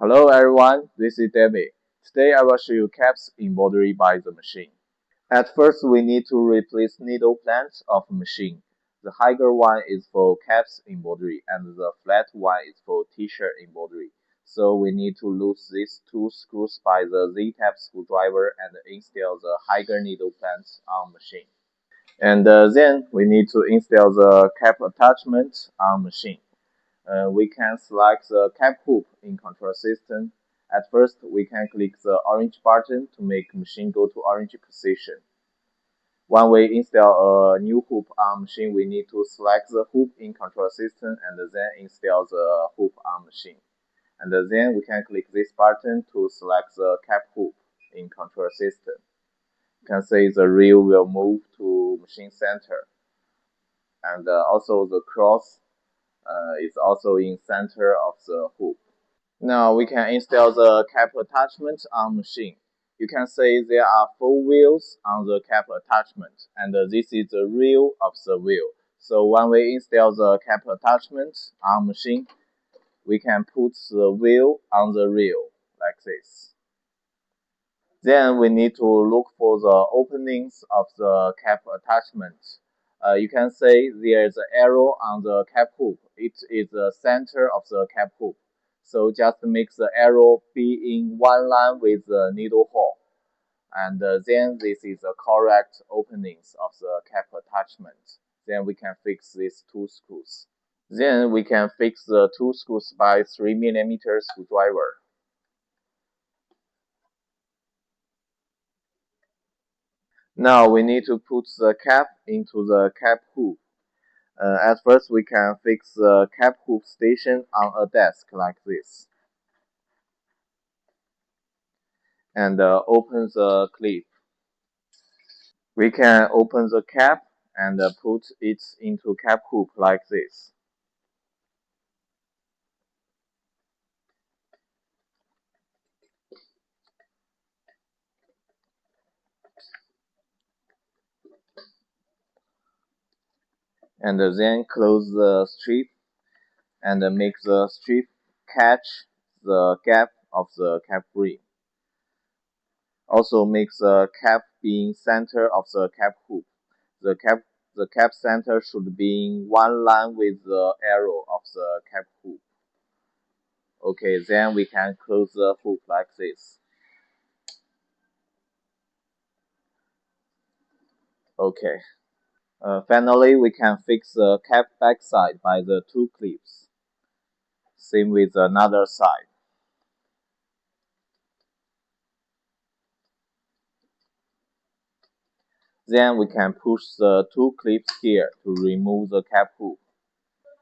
Hello everyone, this is David. Today I will show you caps embroidery by the machine. At first we need to replace needle plants of machine. The higher one is for caps embroidery and the flat one is for t-shirt embroidery. So we need to loosen these two screws by the Z-tap screwdriver and install the higher needle plants on machine. And then we need to install the cap attachment on machine. We can select the cap hook in control system. At first, we can click the orange button to make machine go to orange position. When we install a new hoop on machine, we need to select the hoop in control system and then install the hoop on machine. And then we can click this button to select the cap hoop in control system. You can see the reel will move to machine center. And also the cross is also in center of the hoop. Now we can install the cap attachment on machine. You can see there are 4 wheels on the cap attachment, and this is the reel of the wheel. So when we install the cap attachment on machine, we can put the wheel on the reel like this. Then we need to look for the openings of the cap attachment. You can see there is an arrow on the cap hook. It is the center of the cap hook. So just make the arrow be in one line with the needle hole. And then this is the correct openings of the cap attachment. Then we can fix these 2 screws. Then we can fix the 2 screws by 3mm screwdriver. Now we need to put the cap into the cap hook. At first we can fix the cap hook station on a desk like this. And open the clip. We can open the cap and put it into cap hook like this. And then close the strip and make the strip catch the gap of the cap ring. Also make the cap being center of the cap hook. The cap center should be in one line with the arrow of the cap hook. Okay, then we can close the hook like this. Okay. Finally, we can fix the cap backside by the 2 clips. Same with another side. Then we can push the 2 clips here to remove the cap hook.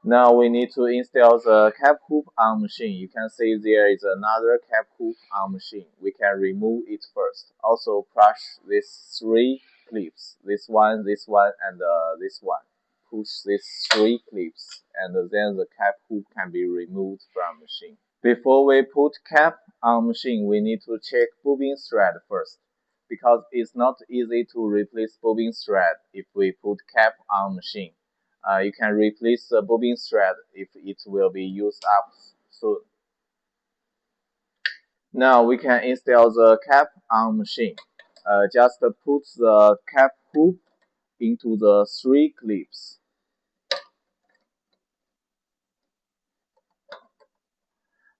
Now we need to install the cap hook on machine. You can see there is another cap hook on machine. We can remove it first. Also push these 3 clips. This one, and this one. Push these 3 clips and then the cap hook can be removed from machine. Before we put cap on machine, we need to check bobbin thread first, because it's not easy to replace bobbin thread if we put cap on machine. You can replace the bobbin thread if it will be used up soon. Now we can install the cap on machine. Just put the cap hook into the 3 clips.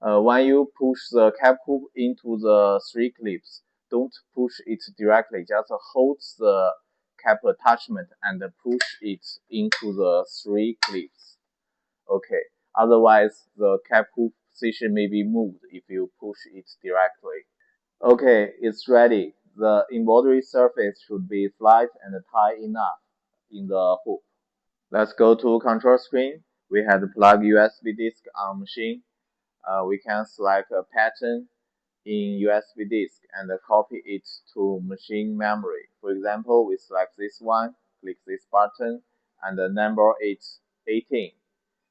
When you push the cap hook into the 3 clips, don't push it directly, just hold the cap attachment and push it into the 3 clips. Okay, otherwise the cap hook position may be moved if you push it directly. Okay, it's ready. The embroidery surface should be flat and tight enough in the hook. Let's go to control screen. We have to plug USB disk on machine. We can select a pattern in USB disk and copy it to machine memory. For example, we select this one, click this button, and the number is 18.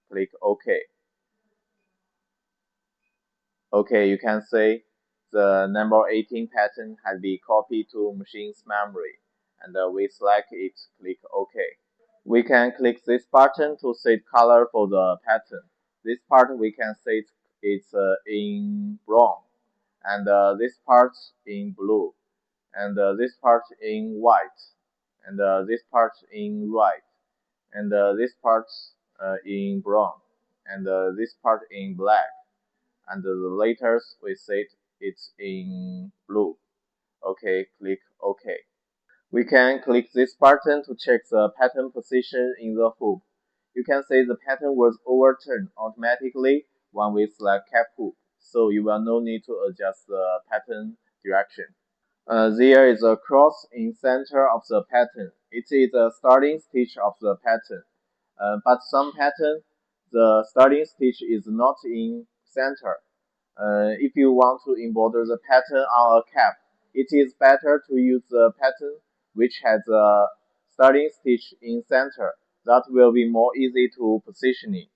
Click OK. Okay, you can see the number 18 pattern has been copied to machine's memory, and we select it, click OK. We can click this button to set color for the pattern. This part we can set is in brown, and this part in blue, and this part in white, and this part in red, and this part in brown, and this part in black, and the letters we said it's in blue. Okay, click OK. We can click this button to check the pattern position in the hoop. You can see the pattern was overturned automatically when we select cap hoop, so you will no need to adjust the pattern direction. There is a cross in center of the pattern. It is the starting stitch of the pattern. But some pattern, the starting stitch is not in center. If you want to embroider the pattern on a cap, it is better to use the pattern which has a starting stitch in center. That will be more easy to positioning.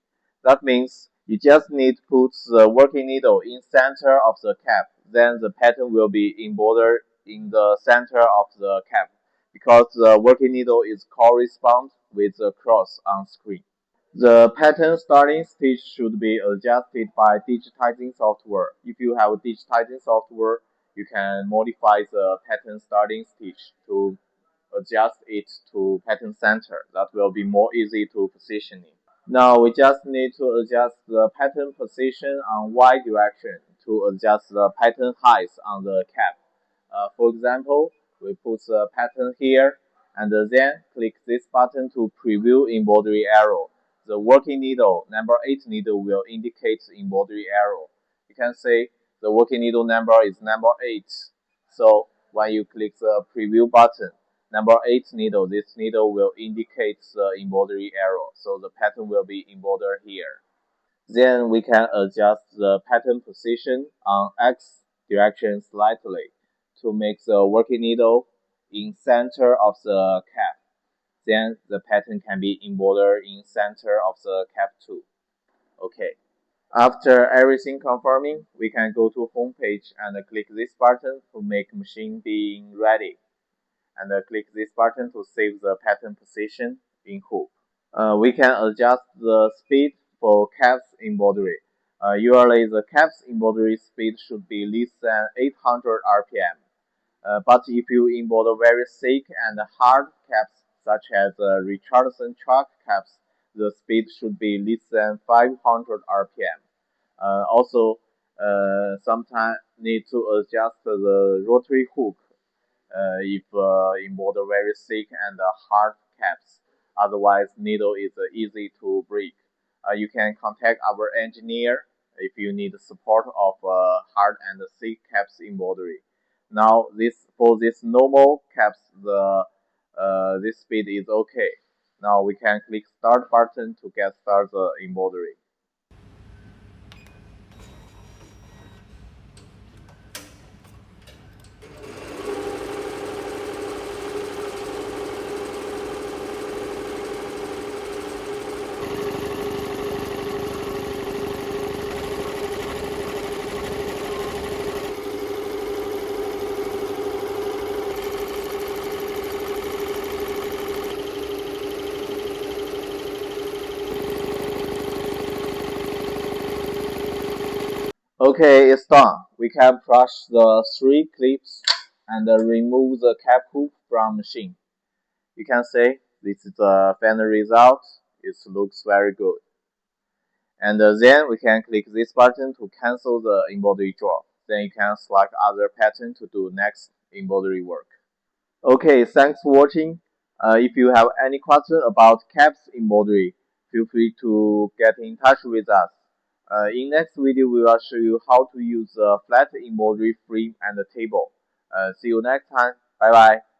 That means you just need to put the working needle in center of the cap. Then the pattern will be embroidered in the center of the cap because the working needle is correspond with the cross on screen. The pattern starting stitch should be adjusted by digitizing software. If you have digitizing software, you can modify the pattern starting stitch to adjust it to pattern center. That will be more easy to positioning. Now we just need to adjust the pattern position on Y direction to adjust the pattern height on the cap. For example, we put the pattern here and then click this button to preview embroidery arrow. The working needle, number 8 needle, will indicate the embroidery arrow. You can see the working needle number is number 8. So when you click the preview button, number 8 needle, this needle will indicate the embroidery arrow. So the pattern will be embroidered here. Then we can adjust the pattern position on X direction slightly to make the working needle in center of the cap. Then the pattern can be embroidered in center of the cap too. Okay. After everything confirming, we can go to home page and click this button to make machine being ready. And click this button to save the pattern position in hoop. We can adjust the speed for caps embroidery. Usually the caps embroidery speed should be less than 800 RPM. But if you embroider very thick and hard caps, such as Richardson chalk caps, the speed should be less than 500 RPM. Also, sometimes need to adjust the rotary hook if embroider very thick and hard caps. Otherwise, needle is easy to break. You can contact our engineer if you need support of hard and thick caps embroidery. Now, for this normal caps, the this speed is okay. Now we can click Start button to get started the embroidery. Okay, it's done. We can brush the 3 clips and remove the cap hook from machine. You can see this is the final result. It looks very good. And then we can click this button to cancel the embroidery job. Then you can select other pattern to do next embroidery work. Okay, thanks for watching. If you have any question about caps embroidery, feel free to get in touch with us. In next video, we will show you how to use the flat embroidery frame and the table. See you next time. Bye bye.